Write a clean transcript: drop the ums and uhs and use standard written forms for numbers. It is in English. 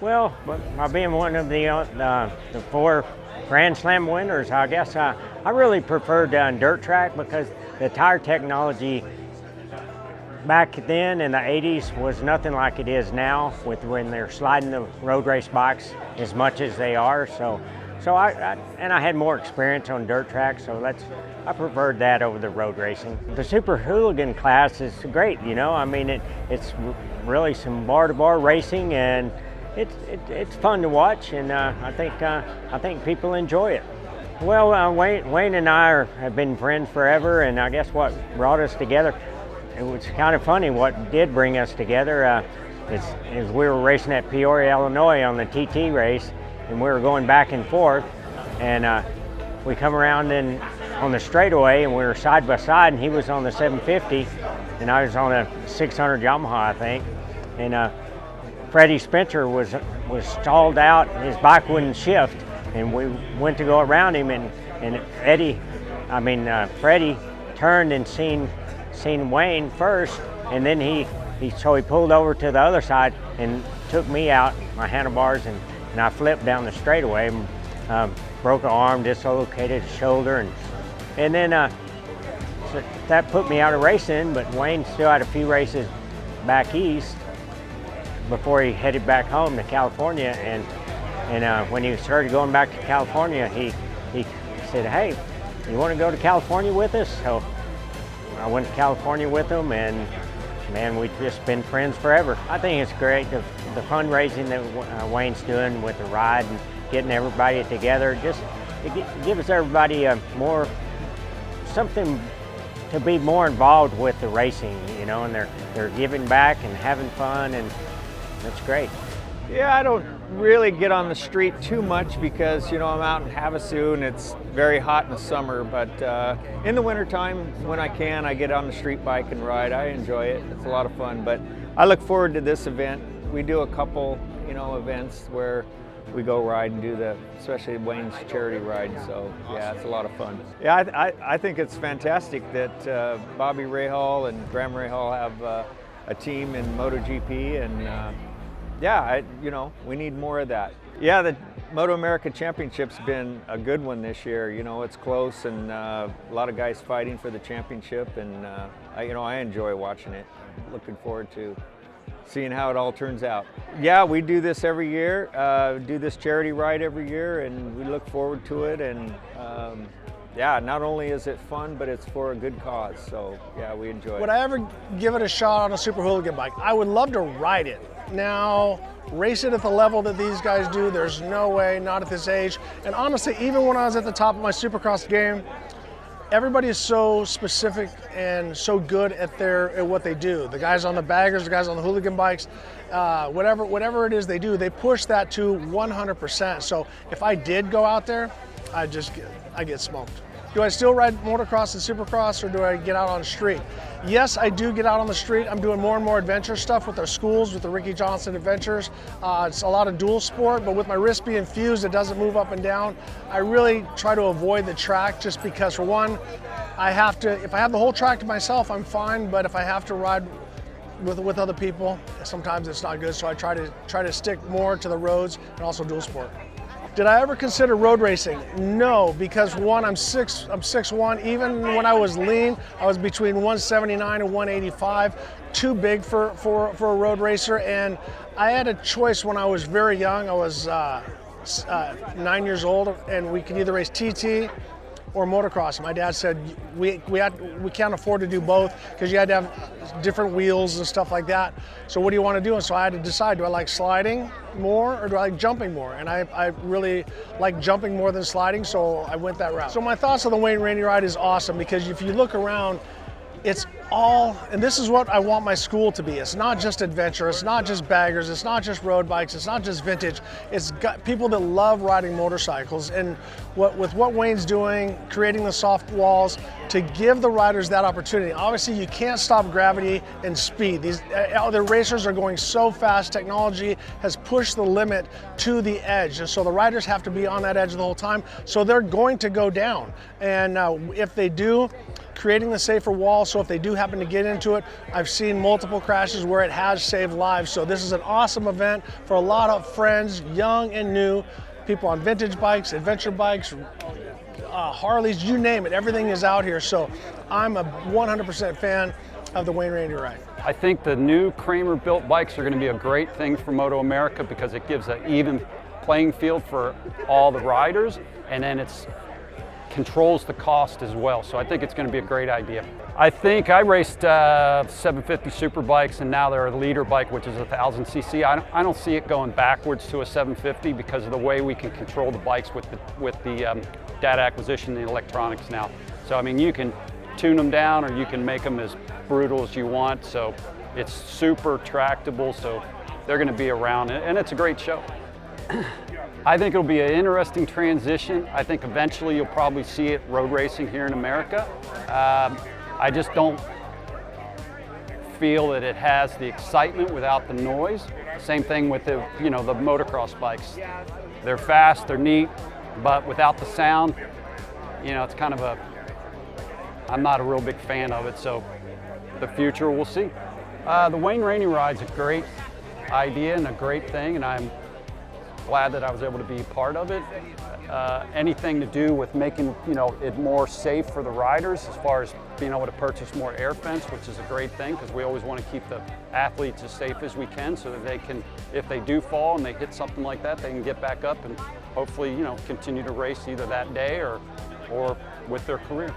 Well, by being one of the 4 Grand Slam winners, I guess I really preferred dirt track because the tire technology back then in the 80s was nothing like it is now with when they're sliding the road race bikes as much as they are. So I had more experience on dirt track, so I preferred that over the road racing. The Super Hooligan class is great, you know. I mean, it's really some bar-to-bar racing, and it's fun to watch, and I think people enjoy it. Well, Wayne and I have been friends forever, and I guess what brought us together, it was kind of funny. What did bring us together is we were racing at Peoria, Illinois on the TT race, and we were going back and forth, and we come around on the straightaway, and we were side by side, and he was on the 750, and I was on a 600 Yamaha, I think, and Freddie Spencer was stalled out, and his bike wouldn't shift, and we went to go around him, and Freddie turned and seen Wayne first, and then he pulled over to the other side and took me out, my handlebars, and I flipped down the straightaway, broke an arm, dislocated a shoulder, and then so that put me out of racing. But Wayne still had a few races back east before he headed back home to California, and when he started going back to California, he said, "Hey, you want to go to California with us?" So I went to California with him, and man, we've just been friends forever. I think it's great, the fundraising that Wayne's doing with the ride and getting everybody together. It gives everybody something to be more involved with the racing, you know, and they're giving back and having fun, and that's great. Yeah, I don't really get on the street too much because, you know, I'm out in Havasu and it's very hot in the summer, but in the wintertime, when I can, I get on the street bike and ride. I enjoy it. It's a lot of fun, but I look forward to this event. We do a couple, you know, events where we go ride and do especially Wayne's charity ride, so yeah, it's a lot of fun. Yeah, I think it's fantastic that Bobby Rahal and Graham Rahal have a team in MotoGP, and yeah, you know, we need more of that. Yeah, the MotoAmerica Championship's been a good one this year. You know, it's close, and a lot of guys fighting for the championship, and you know, I enjoy watching it. Looking forward to seeing how it all turns out. Yeah, we do this every year, do this charity ride every year, and we look forward to it, and yeah, not only is it fun, but it's for a good cause, so yeah, we enjoy it. Would I ever give it a shot on a Super Hooligan bike? I would love to ride it. Now, race it at the level that these guys do, there's no way, not at this age. And honestly, even when I was at the top of my Supercross game, everybody is so specific and so good at what they do. The guys on the baggers, the guys on the hooligan bikes, whatever it is they do, they push that to 100%. So if I did go out there, I get smoked. Do I still ride motocross and supercross, or do I get out on the street? Yes, I do get out on the street. I'm doing more and more adventure stuff with our schools, with the Ricky Johnson Adventures. It's a lot of dual sport, but with my wrist being fused, it doesn't move up and down. I really try to avoid the track just because, for one, if I have the whole track to myself, I'm fine, but if I have to ride with other people, sometimes it's not good, so I try to stick more to the roads and also dual sport. Did I ever consider road racing? No, because one, I'm 6'1". Even when I was lean, I was between 179 and 185, too big for a road racer. And I had a choice when I was very young. I was 9 years old, and we could either race TT or motocross. My dad said we can't afford to do both because you had to have different wheels and stuff like that. So what do you want to do? And so I had to decide, do I like sliding more or do I like jumping more? And I really like jumping more than sliding, so I went that route. So my thoughts on the Wayne Rainey ride is awesome because if you look around, it's all, and this is what I want my school to be. It's not just adventure, it's not just baggers, it's not just road bikes, it's not just vintage. It's got people that love riding motorcycles, and with what Wayne's doing, creating the soft walls, to give the riders that opportunity. Obviously, you can't stop gravity and speed. These the racers are going so fast. Technology has pushed the limit to the edge, and so the riders have to be on that edge the whole time. So they're going to go down, and if they do, creating the safer wall, so if they do happen to get into it, I've seen multiple crashes where it has saved lives. So this is an awesome event for a lot of friends, young and new, people on vintage bikes, adventure bikes, Harleys, you name it, everything is out here. So I'm a 100% fan of the Wayne Rainey ride. I think the new Kramer-built bikes are going to be a great thing for MotoAmerica because it gives an even playing field for all the riders, and then it's controls the cost as well. So I think it's going to be a great idea. I think I raced 750 super bikes, and now they're a leader bike, which is 1,000cc. I don't see it going backwards to a 750 because of the way we can control the bikes with the data acquisition and the electronics now. So I mean, you can tune them down or you can make them as brutal as you want. So it's super tractable. So they're going to be around, and it's a great show. I think it'll be an interesting transition. I think eventually you'll probably see it road racing here in America. I just don't feel that it has the excitement without the noise. Same thing with the motocross bikes. They're fast, they're neat, but without the sound, it's kind of I'm not a real big fan of it. So the future, we'll see. The Wayne Rainey ride's a great idea and a great thing, and I'm glad that I was able to be part of it. Anything to do with making it more safe for the riders, as far as being able to purchase more air fence, which is a great thing because we always want to keep the athletes as safe as we can, so that they can, if they do fall and they hit something like that, they can get back up and hopefully continue to race either that day or with their career.